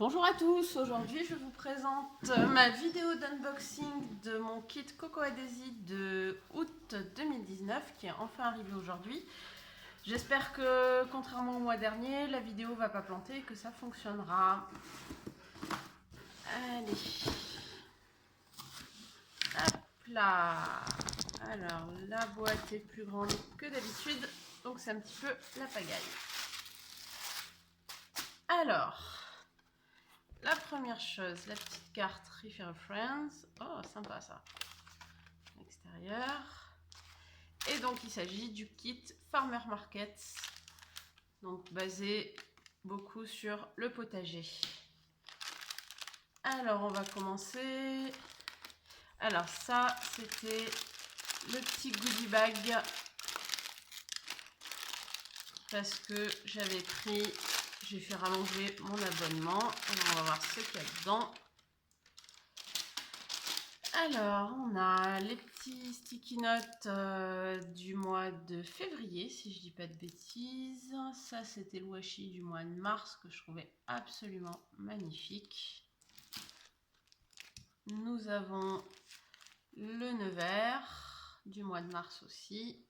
Bonjour à tous, aujourd'hui je vous présente ma vidéo d'unboxing de mon kit Coco Adhésif de août 2019 qui est enfin arrivé aujourd'hui. J'espère que contrairement au mois dernier, la vidéo va pas planter et que ça fonctionnera. Allez, hop là. Alors la boîte est plus grande que d'habitude, donc c'est un petit peu la pagaille. Alors, la première chose, la petite carte Refer Friends. Oh, sympa ça. Extérieur. Et donc, il s'agit du kit Farmer Market. Donc, basé beaucoup sur le potager. Alors, on va commencer. Alors, ça, c'était le petit goodie bag. Parce que j'avais pris... J'ai fait rallonger mon abonnement. Alors, on va voir ce qu'il y a dedans. Alors, on a les petits sticky notes du mois de février, si je dis pas de bêtises. Ça, c'était le washi du mois de mars que je trouvais absolument magnifique. Nous avons le Nevers du mois de mars aussi.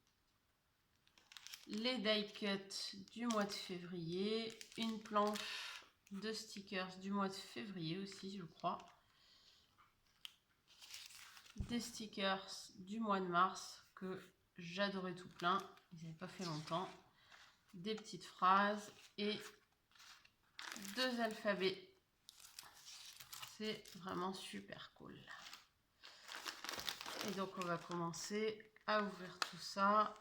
Les die cut du mois de février. Une planche de stickers du mois de février aussi, je crois. Des stickers du mois de mars que j'adorais tout plein, ils n'avaient pas fait longtemps, des petites phrases et deux alphabets. C'est vraiment super cool. Et donc on va commencer à ouvrir tout ça.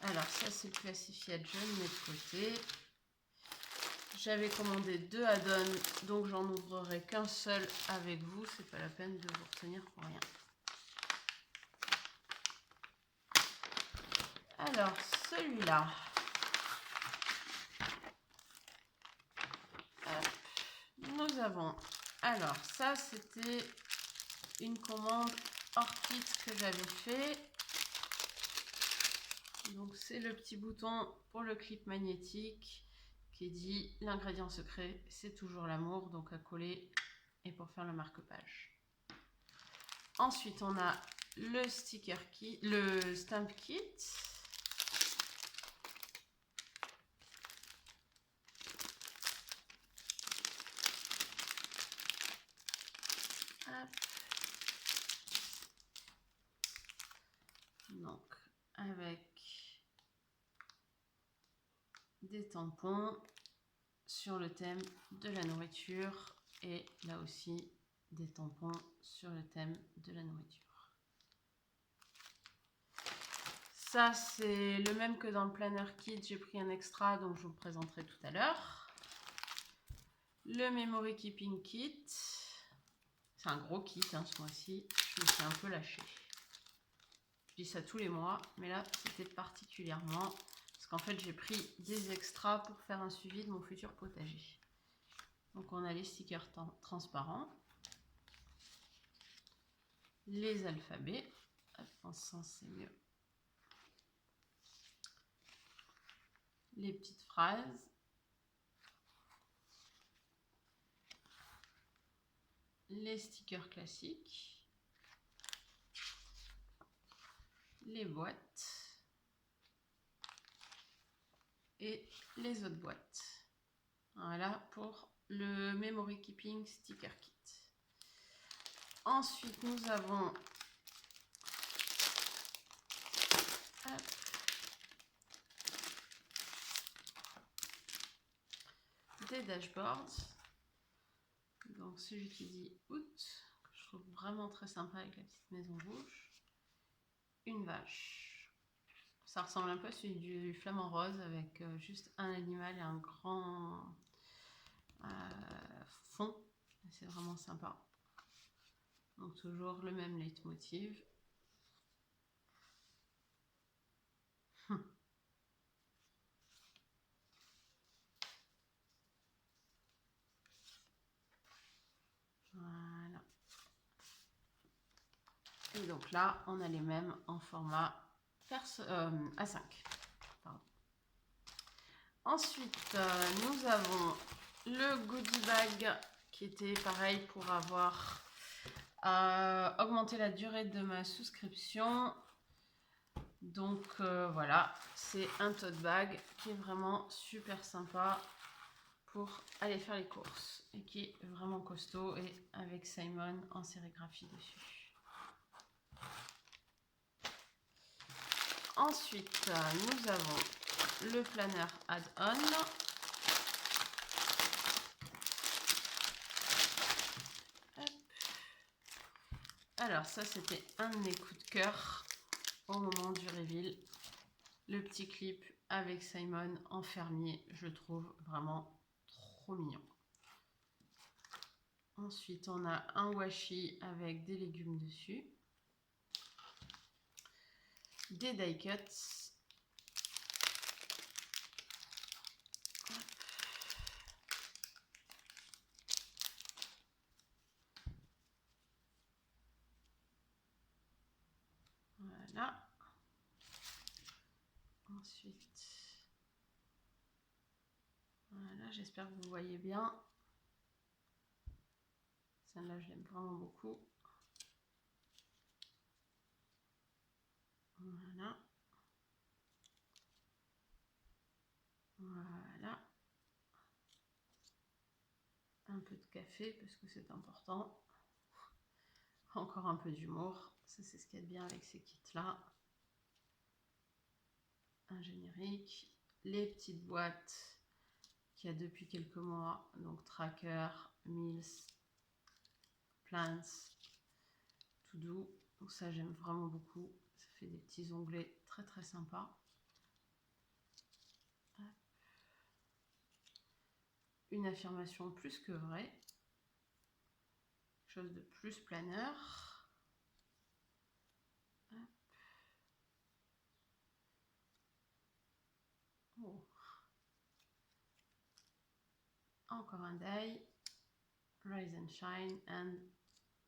Alors ça c'est le classified, je le mets de côté. J'avais commandé deux add-ons, donc j'en ouvrirai qu'un seul avec vous, c'est pas la peine de vous retenir pour rien. Alors, celui-là, nous avons, alors ça c'était une commande hors kit que j'avais fait. Donc c'est le petit bouton pour le clip magnétique qui dit l'ingrédient secret c'est toujours l'amour, donc à coller et pour faire le marque-page. Ensuite on a le sticker kit, le stamp kit. Hop. Donc avec des tampons sur le thème de la nourriture et là aussi des tampons sur le thème de la nourriture. Ça c'est le même que dans le planner kit, j'ai pris un extra donc je vous le présenterai tout à l'heure. Le memory keeping kit, c'est un gros kit hein, ce mois-ci, je me suis un peu lâchée. Je dis ça tous les mois mais là c'était particulièrement parce qu'en fait j'ai pris des extras pour faire un suivi de mon futur potager. Donc on a les stickers transparents, les alphabets, en ce sens c'est mieux, les petites phrases, les stickers classiques, les boîtes et les autres boîtes. Voilà pour le Memory Keeping Sticker Kit. Ensuite, nous avons des dashboards. Donc celui qui dit août, que je trouve vraiment très sympa avec la petite maison rouge. Une vache. Ça ressemble un peu à celui du flamant rose avec juste un animal et un grand fond. C'est vraiment sympa. Donc toujours le même leitmotiv. Voilà. Et donc là, on a les mêmes en format A5. Pardon. Ensuite, nous avons le goodie bag qui était pareil pour avoir augmenté la durée de ma souscription. Donc voilà, c'est un tote bag qui est vraiment super sympa pour aller faire les courses et qui est vraiment costaud et avec Simon en sérigraphie dessus. Ensuite, nous avons le planeur add-on. Alors ça, c'était un de mes coups de cœur au moment du reveal. Le petit clip avec Simon en fermier, je le trouve vraiment trop mignon. Ensuite, on a un washi avec des légumes dessus. Des die cuts. Voilà. Ensuite, voilà, j'espère que vous voyez bien. Celle-là, je l'aime vraiment beaucoup. Voilà. Voilà. Un peu de café parce que c'est important. Encore un peu d'humour. Ça, c'est ce qu'il y a de bien avec ces kits-là. Un générique. Les petites boîtes qu'il y a depuis quelques mois. Donc, Tracker, Meals, Plants, To Do. Donc ça, j'aime vraiment beaucoup. Ça fait des petits onglets très très sympas. Une affirmation plus que vraie. Quelque chose de plus planeur. Oh. Encore un die. Rise and Shine and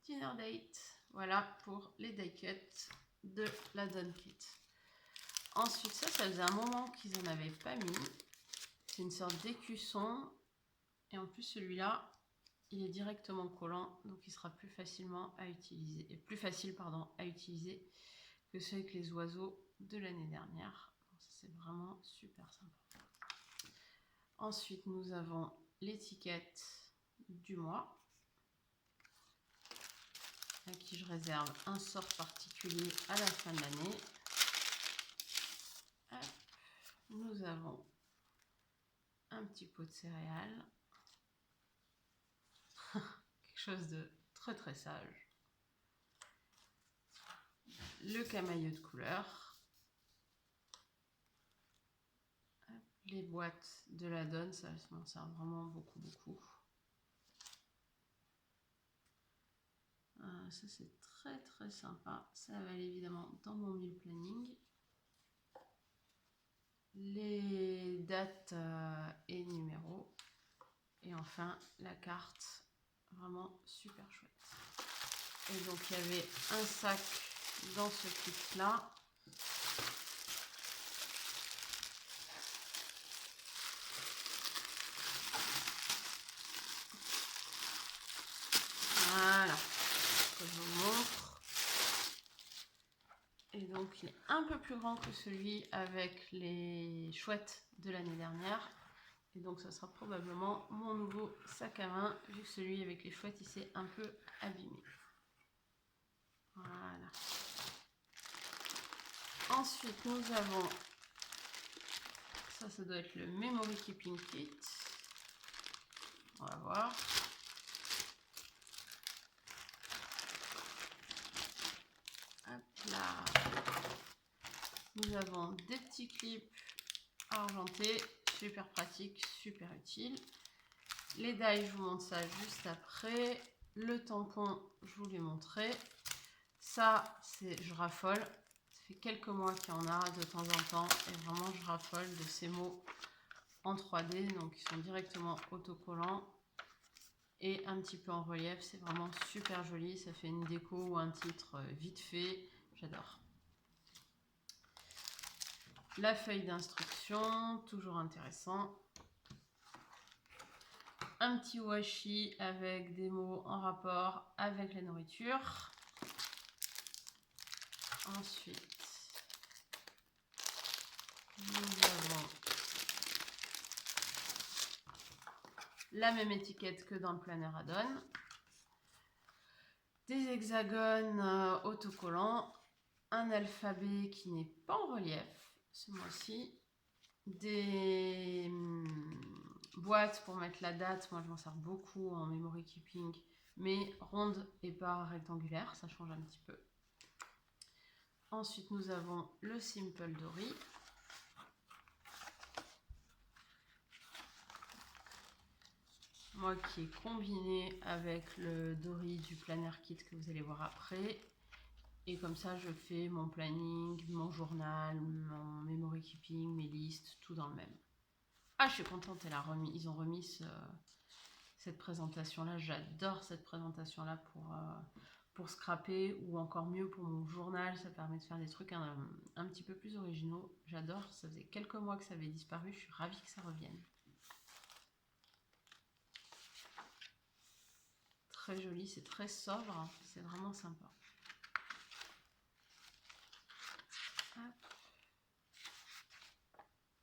Dinner Date. Voilà pour les die cuts de la Don Kit. Ensuite, ça faisait un moment qu'ils n'en avaient pas mis. C'est une sorte d'écusson. Et en plus, celui-là, il est directement collant, donc il sera plus facilement à utiliser, et plus facile à utiliser que ceux avec les oiseaux de l'année dernière. C'est vraiment super sympa. Ensuite, nous avons l'étiquette du mois, à qui je réserve un sort particulier à la fin de l'année. Nous avons un petit pot de céréales. Quelque chose de très très sage. Le camailleux de couleur. Les boîtes de la Donne, ça m'en sert vraiment beaucoup. Ça c'est très très sympa. Ça va aller évidemment dans mon meal planning. Les dates et numéros. Et enfin la carte, vraiment super chouette. Et donc il y avait un sac dans ce kit là. Voilà, je vous montre. Et donc il est un peu plus grand que celui avec les chouettes de l'année dernière. Et donc ça sera probablement mon nouveau sac à main, vu que celui avec les chouettes il s'est un peu abîmé. Voilà. Ensuite nous avons, ça doit être le Memory Keeping Kit. On va voir. Hop là. Nous avons des petits clips argentés, super pratique, super utile. Les dies, je vous montre ça juste après. Le tampon, je vous l'ai montré. Ça, c'est je raffole. Ça fait quelques mois qu'il y en a de temps en temps. Et vraiment, je raffole de ces mots en 3D. Donc, ils sont directement autocollants. Et un petit peu en relief. C'est vraiment super joli. Ça fait une déco ou un titre vite fait. J'adore. La feuille d'instruction, toujours intéressant. un petit washi avec des mots en rapport avec la nourriture. Ensuite, nous avons la même étiquette que dans le planner add-on. Des hexagones autocollants, un alphabet qui n'est pas en relief ce mois-ci, des boîtes pour mettre la date, moi je m'en sers beaucoup en memory keeping, mais ronde et pas rectangulaire, ça change un petit peu. Ensuite nous avons le Simple Dory. Moi qui est combiné avec le Dory du planner kit que vous allez voir après. Et comme ça, je fais mon planning, mon journal, mon memory keeping, mes listes, tout dans le même. Ah, je suis contente, ils ont remis cette présentation-là. J'adore cette présentation-là pour scraper ou encore mieux pour mon journal. Ça permet de faire des trucs un petit peu plus originaux. J'adore, ça faisait quelques mois que ça avait disparu. Je suis ravie que ça revienne. Très joli, c'est très sobre, c'est vraiment sympa.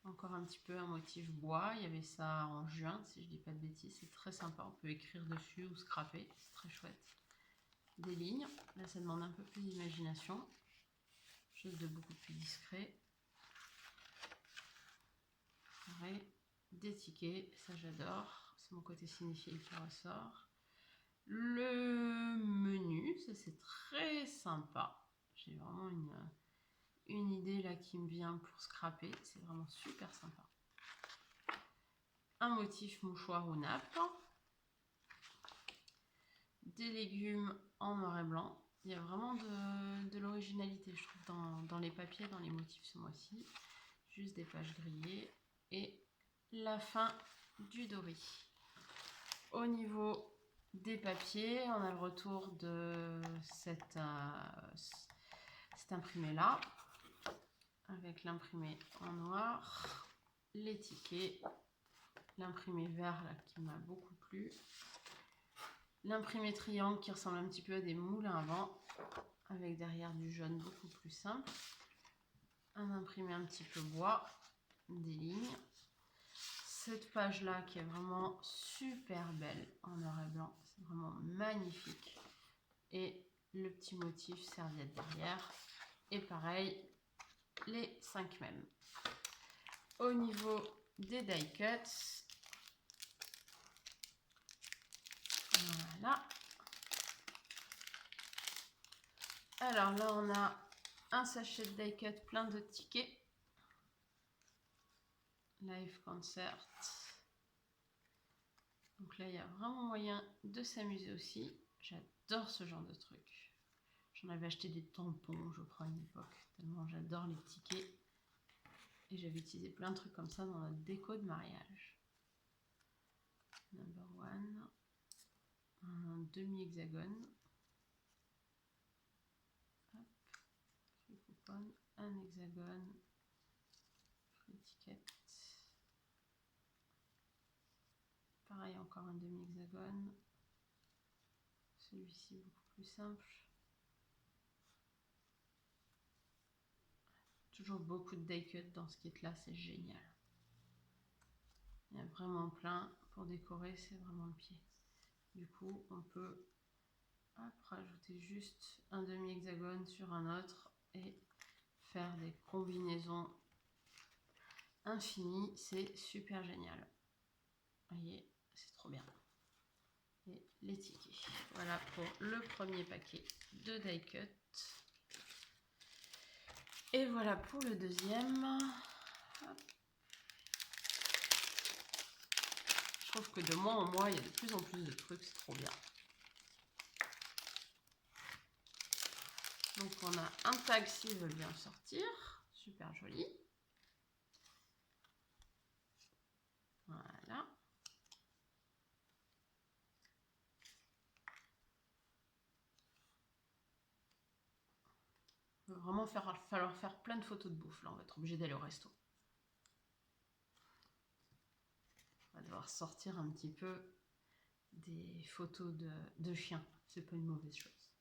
Encore un petit peu un motif bois, il y avait ça en juin si je dis pas de bêtises, c'est très sympa, on peut écrire dessus ou scraper, c'est très chouette. Des lignes, là ça demande un peu plus d'imagination, chose de beaucoup plus discret. Pareil, des tickets, ça j'adore, c'est mon côté cinéphile qui ressort. Le menu, ça c'est très sympa, j'ai vraiment une idée là qui me vient pour scraper, c'est vraiment super sympa. Un motif mouchoir ou nappe, des légumes en noir et blanc. Il y a vraiment de l'originalité, je trouve, dans les papiers, dans les motifs ce mois-ci. Juste des pages grillées et la fin du Dory. Au niveau des papiers, on a le retour de cet imprimé-là, avec l'imprimé en noir, les tickets, l'imprimé vert là, qui m'a beaucoup plu, l'imprimé triangle qui ressemble un petit peu à des moulins à vent, avec derrière du jaune beaucoup plus simple, un imprimé un petit peu bois, des lignes, cette page là qui est vraiment super belle en noir et blanc, c'est vraiment magnifique, et le petit motif serviette derrière, et pareil les 5 mêmes. Au niveau des die cuts, voilà. Alors là, on a un sachet de die cut plein de tickets. Live concert. Donc là, il y a vraiment moyen de s'amuser aussi. J'adore ce genre de truc. J'en avais acheté des tampons, je crois, à une époque. Tellement j'adore les tickets. Et j'avais utilisé plein de trucs comme ça dans notre déco de mariage. Number one. Un demi-hexagone. Coupon, un hexagone. Étiquette. Pareil, encore un demi-hexagone. Celui-ci beaucoup plus simple. Toujours beaucoup de die cut dans ce kit là, c'est génial. Il y a vraiment plein. Pour décorer, c'est vraiment le pied. Du coup, on peut rajouter juste un demi-hexagone sur un autre et faire des combinaisons infinies. C'est super génial. Vous voyez, c'est trop bien. Et les tickets. Voilà pour le premier paquet de die cut. Et voilà pour le deuxième. Je trouve que de mois en mois, il y a de plus en plus de trucs, c'est trop bien. Donc on a un tag s'ils veulent bien sortir, super joli. Voilà. Il va vraiment falloir faire plein de photos de bouffe, là on va être obligé d'aller au resto. On va devoir sortir un petit peu des photos de chiens. C'est pas une mauvaise chose.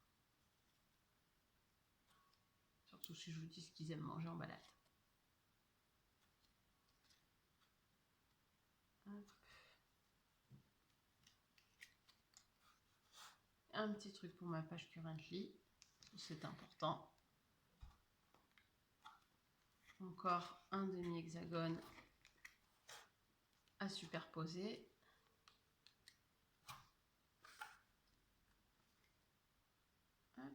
Surtout si je vous dis ce qu'ils aiment manger en balade. Hop. Un petit truc pour ma page Currently, c'est important. Encore un demi-hexagone à superposer. Hop.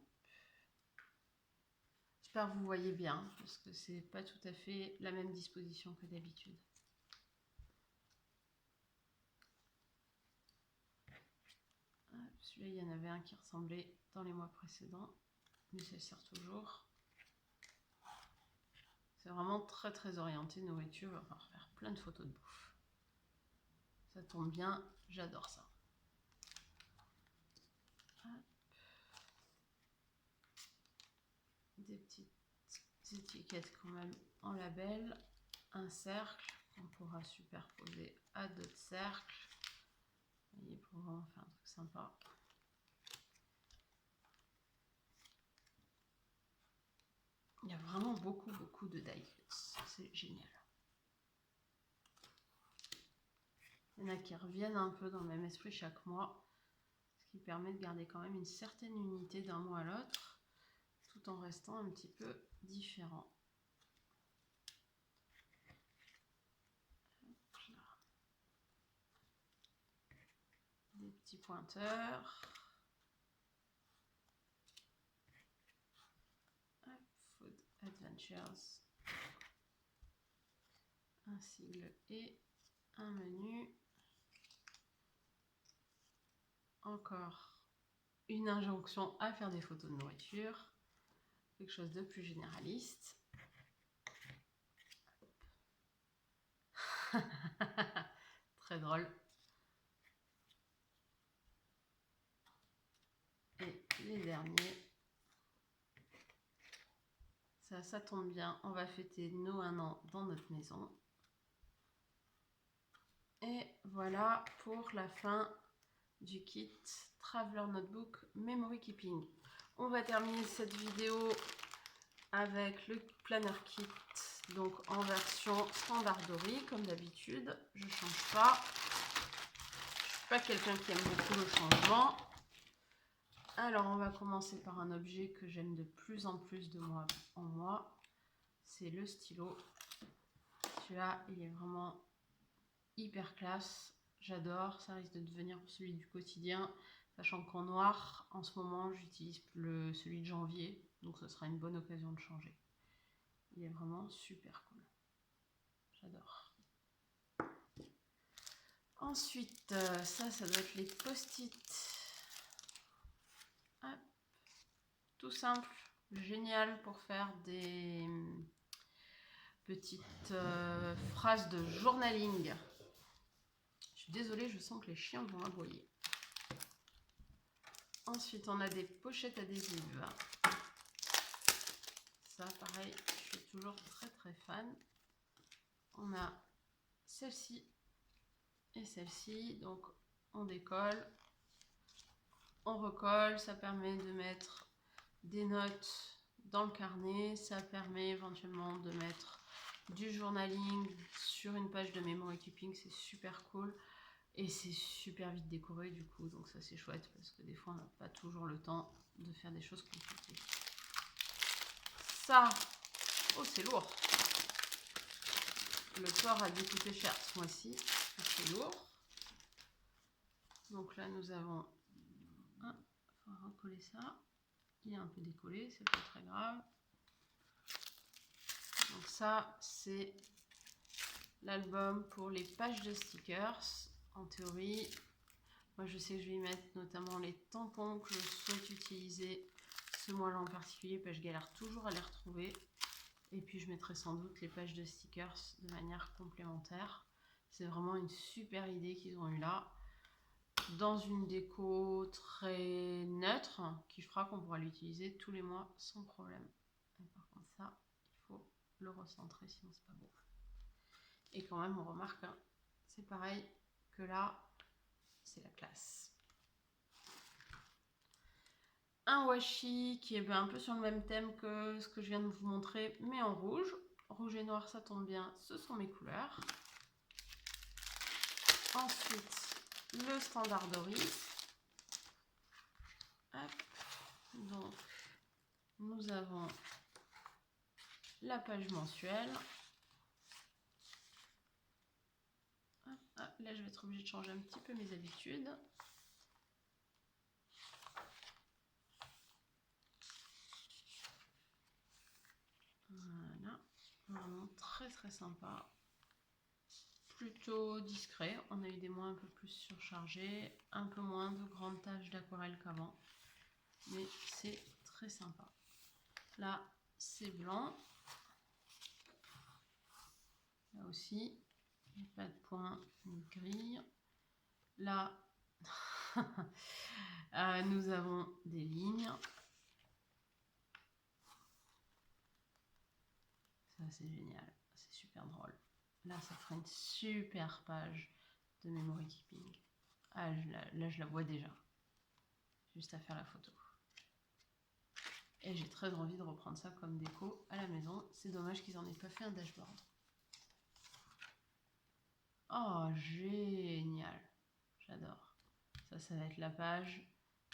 J'espère que vous voyez bien, parce que c'est pas tout à fait la même disposition que d'habitude. Celui-là, il y en avait un qui ressemblait dans les mois précédents, mais ça sert toujours. C'est vraiment très très orienté nourriture, on va faire plein de photos de bouffe. Ça tombe bien, j'adore ça. Hop. Des petites étiquettes quand même en label, un cercle qu'on pourra superposer à d'autres cercles. Vous voyez, pour vraiment faire un truc sympa. Il y a vraiment beaucoup de die cuts, c'est génial. Il y en a qui reviennent un peu dans le même esprit chaque mois, ce qui permet de garder quand même une certaine unité d'un mois à l'autre, tout en restant un petit peu différent. Des petits pointeurs. Food Adventures. Un sigle et un menu. Encore une injonction à faire des photos de nourriture. Quelque chose de plus généraliste. Très drôle. Et les derniers. Ça tombe bien, on va fêter nos 1 an dans notre maison. Et voilà pour la fin du kit Traveler Notebook Memory Keeping. On va terminer cette vidéo avec le planner kit, donc en version standard Dory, comme d'habitude. Je ne change pas. Je ne suis pas quelqu'un qui aime beaucoup le changement. Alors, on va commencer par un objet que j'aime de plus en plus de mois en mois. C'est le stylo. Celui-là, il est vraiment hyper classe. J'adore. Ça risque de devenir celui du quotidien. Sachant qu'en noir, en ce moment, j'utilise celui de janvier. Donc, ce sera une bonne occasion de changer. Il est vraiment super cool. J'adore. Ensuite, ça doit être les post-it. Tout simple, génial pour faire des petites phrases de journaling. Je suis désolée, je sens que les chiens vont aboyer. Ensuite, on a des pochettes adhésives. Ça, pareil, je suis toujours très fan. On a celle-ci et celle-ci. Donc, on décolle, on recolle. Ça permet de mettre des notes dans le carnet. Ça permet éventuellement de mettre du journaling sur une page de memory keeping. C'est super cool. Et c'est super vite décoré du coup, donc ça c'est chouette parce que des fois on n'a pas toujours le temps de faire des choses compliquées. Ça, oh c'est lourd. Le port a dû coûter cher ce mois-ci, c'est lourd. Donc là nous avons, il faut recoller ça. Il est un peu décollé, c'est pas très grave. Donc ça c'est l'album pour les pages de stickers. En théorie, moi je sais que je vais y mettre notamment les tampons que je souhaite utiliser ce mois-là en particulier parce que je galère toujours à les retrouver. Et puis je mettrai sans doute les pages de stickers de manière complémentaire. C'est vraiment une super idée qu'ils ont eue là. Dans une déco très neutre qui fera qu'on pourra l'utiliser tous les mois sans problème. Et par contre ça, il faut le recentrer sinon c'est pas beau. Et quand même on remarque, hein, c'est pareil que là, c'est la classe. Un washi qui est un peu sur le même thème que ce que je viens de vous montrer, mais en rouge. Rouge et noir, ça tombe bien, ce sont mes couleurs. Ensuite, le standard Doris. Hop. Donc, nous avons la page mensuelle. Hop. Ah, là, je vais être obligée de changer un petit peu mes habitudes. Voilà, vraiment très très sympa. Plutôt discret, on a eu des mois un peu plus surchargés, un peu moins de grandes taches d'aquarelle qu'avant, mais c'est très sympa. Là, c'est blanc. Là aussi, il n'y a pas de point ni de grille. Là, nous avons des lignes. Ça, c'est génial. C'est super drôle. Là, ça ferait une super page de memory keeping. Ah, là, je la vois déjà. Juste à faire la photo. Et j'ai très envie de reprendre ça comme déco à la maison. C'est dommage qu'ils n'en aient pas fait un dashboard. Oh, génial. J'adore. Ça va être la page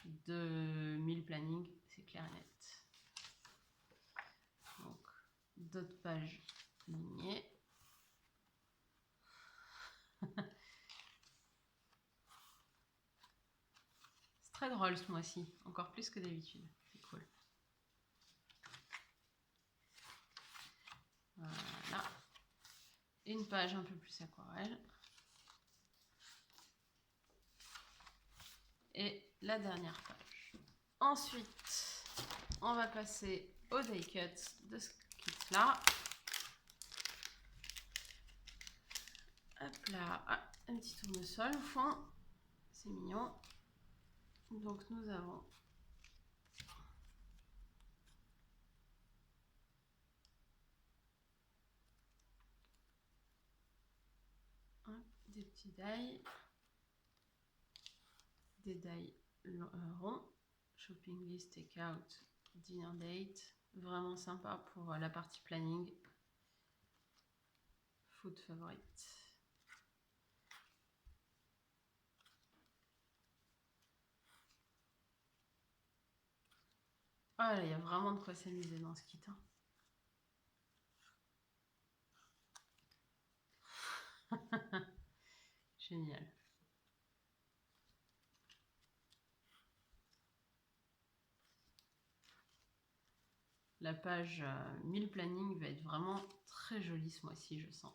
de 1000 planning. C'est clair et net. Donc, d'autres pages lignées. C'est très drôle ce mois-ci. Encore plus que d'habitude. C'est cool. Voilà. Une page un peu plus aquarelle. Et la dernière page. Ensuite, on va passer au die cut de ce kit-là. Hop là, ah, un petit tournesol au fond. C'est mignon. Donc nous avons des petits die, des die ronds, shopping list, take-out, dinner date, vraiment sympa pour la partie planning, food favorite. Ah là, il y a vraiment de quoi s'amuser dans ce kit. Hein. Génial. La page 1000 planning va être vraiment très jolie ce mois-ci, je sens.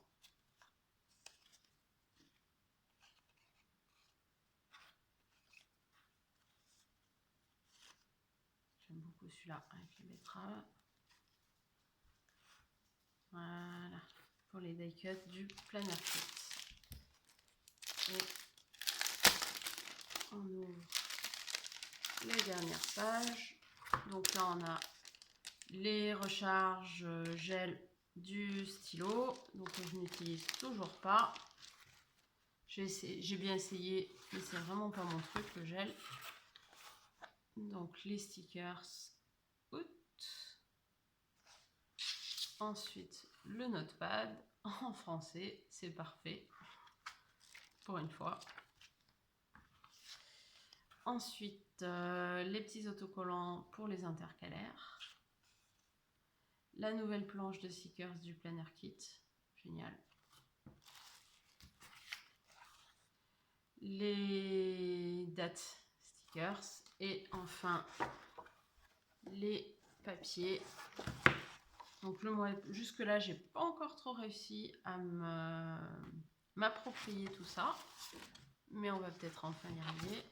J'aime beaucoup celui-là avec les betteraves. Voilà, pour les die cuts du planner kit. Et on ouvre les dernières pages. Donc là, on a les recharges gel du stylo. Donc je n'utilise toujours pas. J'ai bien essayé, mais c'est vraiment pas mon truc, le gel. Donc les stickers out. Ensuite, le notepad en français, c'est parfait pour une fois. Ensuite, les petits autocollants pour les intercalaires. La nouvelle planche de stickers du planner kit, génial. Les dates stickers et enfin les papiers. Donc le mois jusque là, j'ai pas encore trop réussi à m'approprier tout ça, mais on va peut-être enfin y arriver.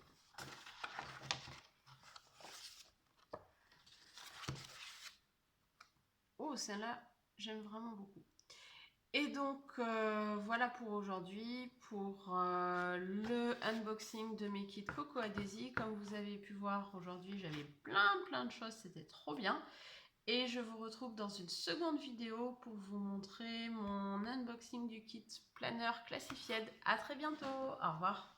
Oh, celle-là, j'aime vraiment beaucoup. Et donc, voilà pour aujourd'hui, pour le unboxing de mes kits Coco à Daisy. Comme vous avez pu voir aujourd'hui, j'avais plein de choses, c'était trop bien. Et je vous retrouve dans une seconde vidéo pour vous montrer mon unboxing du kit Planner Classified. À très bientôt, au revoir.